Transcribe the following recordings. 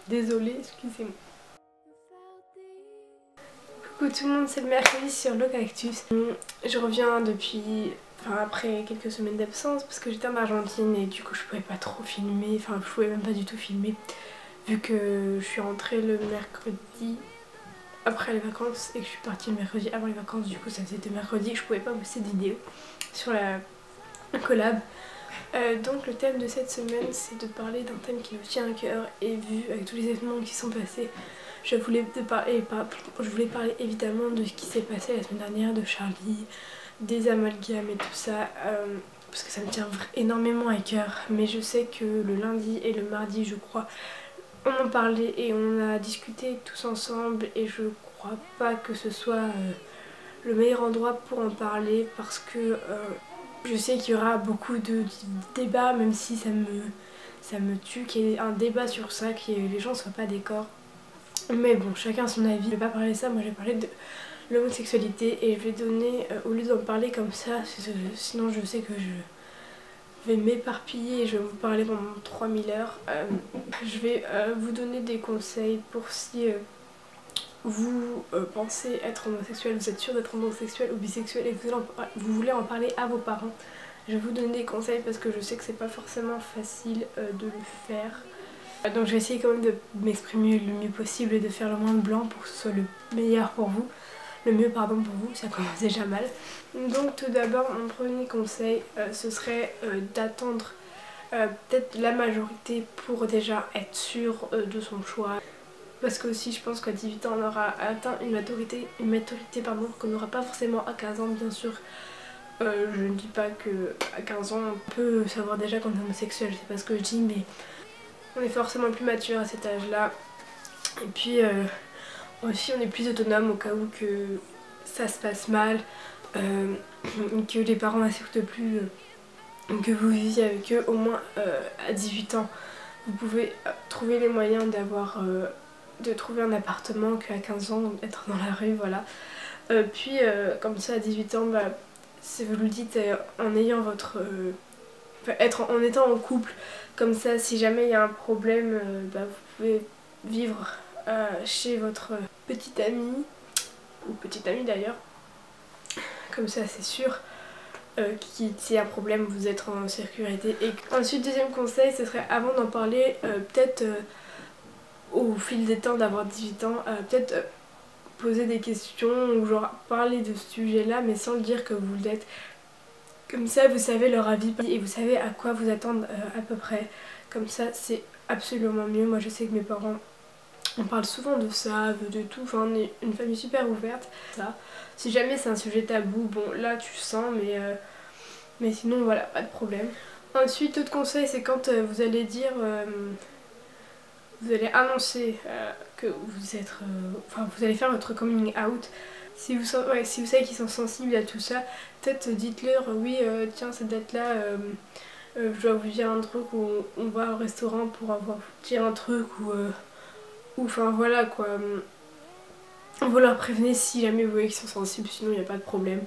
Désolée, excusez-moi. Coucou tout le monde, c'est le mercredi sur Locactus. Je reviens après quelques semaines d'absence parce que j'étais en Argentine et du coup je pouvais pas trop filmer, enfin je pouvais même pas du tout filmer vu que je suis rentrée le mercredi après les vacances et que je suis partie le mercredi avant les vacances. Du coup ça faisait 2 mercredis que je pouvais pas poster de vidéo sur la collab. Donc le thème de cette semaine c'est de parler d'un thème qui nous tient à cœur, et vu avec tous les événements qui sont passés, je voulais parler évidemment de ce qui s'est passé la semaine dernière, de Charlie, des amalgames et tout ça, parce que ça me tient énormément à cœur. Mais je sais que le lundi et le mardi je crois on en parlait et on a discuté tous ensemble, et je crois pas que ce soit le meilleur endroit pour en parler parce que je sais qu'il y aura beaucoup de débats, même si ça me tue qu'il y ait un débat sur ça, que les gens soient pas d'accord. Mais bon, chacun son avis. Je vais pas parler de ça, moi je vais parler de l'homosexualité, et je vais donner, au lieu d'en parler comme ça, sinon je sais que je vais m'éparpiller et je vais vous parler pendant 3000 heures. Je vais vous donner des conseils pour si vous pensez être homosexuel, vous êtes sûr d'être homosexuel ou bisexuel et que vous voulez en parler à vos parents. Je vais vous donner des conseils parce que je sais que c'est pas forcément facile de le faire. Donc je vais essayer quand même de m'exprimer le mieux possible et de faire le moins de blanc pour que ce soit le meilleur pour vous. Le mieux pardon pour vous, ça commence déjà mal. Donc tout d'abord, mon premier conseil ce serait d'attendre peut-être la majorité pour déjà être sûr de son choix. Parce que aussi je pense qu'à 18 ans on aura atteint une maturité qu'on n'aura pas forcément à 15 ans bien sûr. Je ne dis pas qu'à 15 ans on peut savoir déjà qu'on est homosexuel, c'est pas ce que je dis, mais on est forcément plus mature à cet âge là. Et puis aussi on est plus autonome au cas où que ça se passe mal, que les parents n'acceptent plus que vous viviez avec eux. Au moins à 18 ans vous pouvez trouver les moyens de trouver un appartement, qu'à 15 ans être dans la rue, voilà. Puis comme ça à 18 ans, si vous le dites en ayant en étant en couple, comme ça si jamais il y a un problème, vous pouvez vivre chez votre petite amie, ou petite amie d'ailleurs, comme ça c'est sûr s'il y a un problème vous êtes en sécurité. Et ensuite, deuxième conseil, ce serait avant d'en parler, peut-être au fil des temps d'avoir 18 ans, peut-être poser des questions ou genre parler de ce sujet là mais sans le dire que vous l'êtes. Comme ça vous savez leur avis et vous savez à quoi vous attendre à peu près. Comme ça c'est absolument mieux. Moi je sais que mes parents on parle souvent de ça, de tout, enfin on est une famille super ouverte. Ça, si jamais c'est un sujet tabou, bon là tu sens, mais sinon voilà, pas de problème. Ensuite, autre conseil, c'est quand vous allez dire vous allez annoncer que vous êtes, vous allez faire votre coming out. Si vous savez qu'ils sont sensibles à tout ça, peut-être dites-leur oui tiens cette date là je dois vous dire un truc, ou on va au restaurant pour vous dire un truc, ou enfin voilà quoi. Vous leur prévenez si jamais vous voyez qu'ils sont sensibles, sinon il n'y a pas de problème.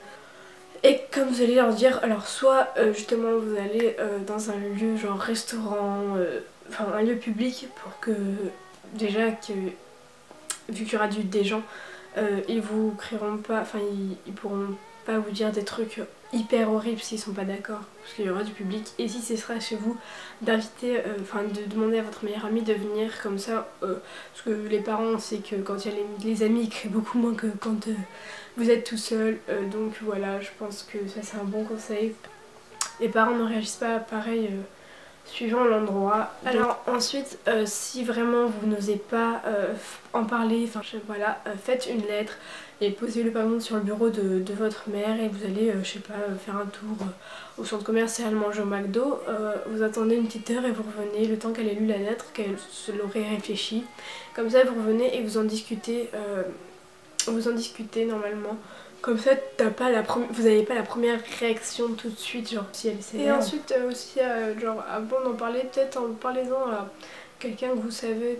Et comme vous allez leur dire, alors soit justement vous allez dans un lieu genre restaurant, enfin un lieu public, pour que déjà vu qu'il y aura des gens, ils vous crieront pas, enfin ils pourront pas vous dire des trucs hyper horribles s'ils sont pas d'accord, parce qu'il y aura du public. Et si ce sera chez vous, d'inviter, de demander à votre meilleure amie de venir, comme ça, parce que les parents on sait que quand il y a les amis ils crient beaucoup moins que quand vous êtes tout seul, donc voilà, je pense que ça c'est un bon conseil. Les parents ne réagissent pas pareil suivant l'endroit. Alors ensuite, si vraiment vous n'osez pas en parler, voilà, faites une lettre et posez-le par exemple sur le bureau de votre mère, et vous allez, je sais pas, faire un tour au centre commercial, manger au McDo, vous attendez une petite heure et vous revenez le temps qu'elle ait lu la lettre, qu'elle se l'aurait réfléchi. Comme ça vous revenez et vous en discutez normalement. Comme ça vous n'avez pas la première réaction tout de suite, genre si elle s'énerve. Et ensuite aussi genre avant d'en parler, peut-être en parlez-en à quelqu'un que vous savez,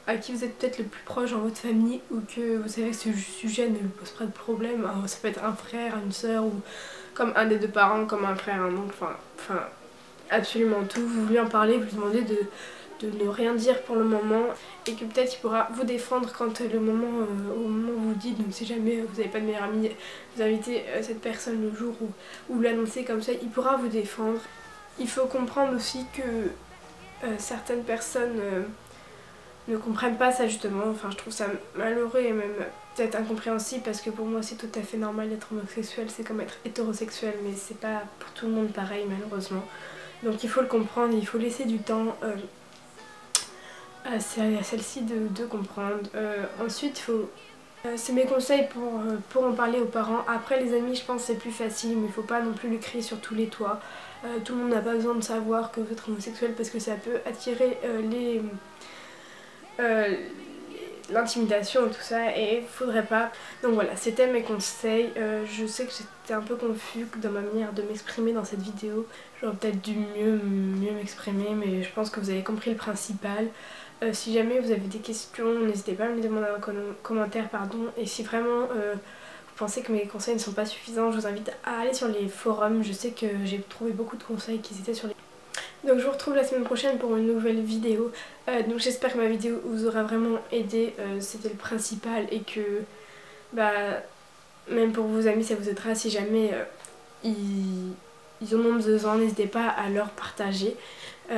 à qui vous êtes peut-être le plus proche dans votre famille, ou que vous savez que ce sujet ne lui pose pas de problème. Alors, ça peut être un frère, une soeur, ou comme un des deux parents, comme un frère, un oncle, enfin absolument tout. Vous lui en parlez, vous lui demandez de ne rien dire pour le moment et que peut-être il pourra vous défendre quand au moment où vous dites, donc si jamais vous n'avez pas de meilleur ami, vous invitez cette personne le jour où vous l'annoncez comme ça, il pourra vous défendre. Il faut comprendre aussi que certaines personnes ne comprennent pas ça justement, enfin je trouve ça malheureux et même peut-être incompréhensible parce que pour moi c'est tout à fait normal d'être homosexuel, c'est comme être hétérosexuel mais c'est pas pour tout le monde pareil malheureusement. Donc il faut le comprendre, il faut laisser du temps à celle-ci de comprendre. Ensuite il faut... c'est mes conseils pour en parler aux parents. Après les amis je pense que c'est plus facile mais il faut pas non plus le crier sur tous les toits. Tout le monde n'a pas besoin de savoir que vous êtes homosexuel parce que ça peut attirer l'intimidation et tout ça et faudrait pas. Donc voilà, c'était mes conseils. Je sais que j'étais un peu confus dans ma manière de m'exprimer dans cette vidéo. J'aurais peut-être dû mieux m'exprimer mais je pense que vous avez compris le principal. Si jamais vous avez des questions, n'hésitez pas à me les demander en commentaire pardon. Et si vraiment vous pensez que mes conseils ne sont pas suffisants, je vous invite à aller sur les forums. Je sais que j'ai trouvé beaucoup de conseils qui étaient sur les... Donc je vous retrouve la semaine prochaine pour une nouvelle vidéo. Donc j'espère que ma vidéo vous aura vraiment aidé, c'était le principal et que même pour vos amis ça vous aidera si jamais ils en ont besoin, n'hésitez pas à leur partager.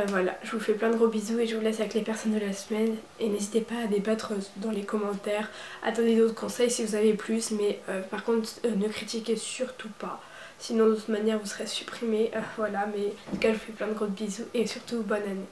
Voilà, je vous fais plein de gros bisous et je vous laisse avec les personnes de la semaine et n'hésitez pas à débattre dans les commentaires, attendez d'autres conseils si vous avez plus mais par contre ne critiquez surtout pas. Sinon de toute manière vous serez supprimé, voilà, mais en tout cas je vous fais plein de gros bisous et surtout bonne année.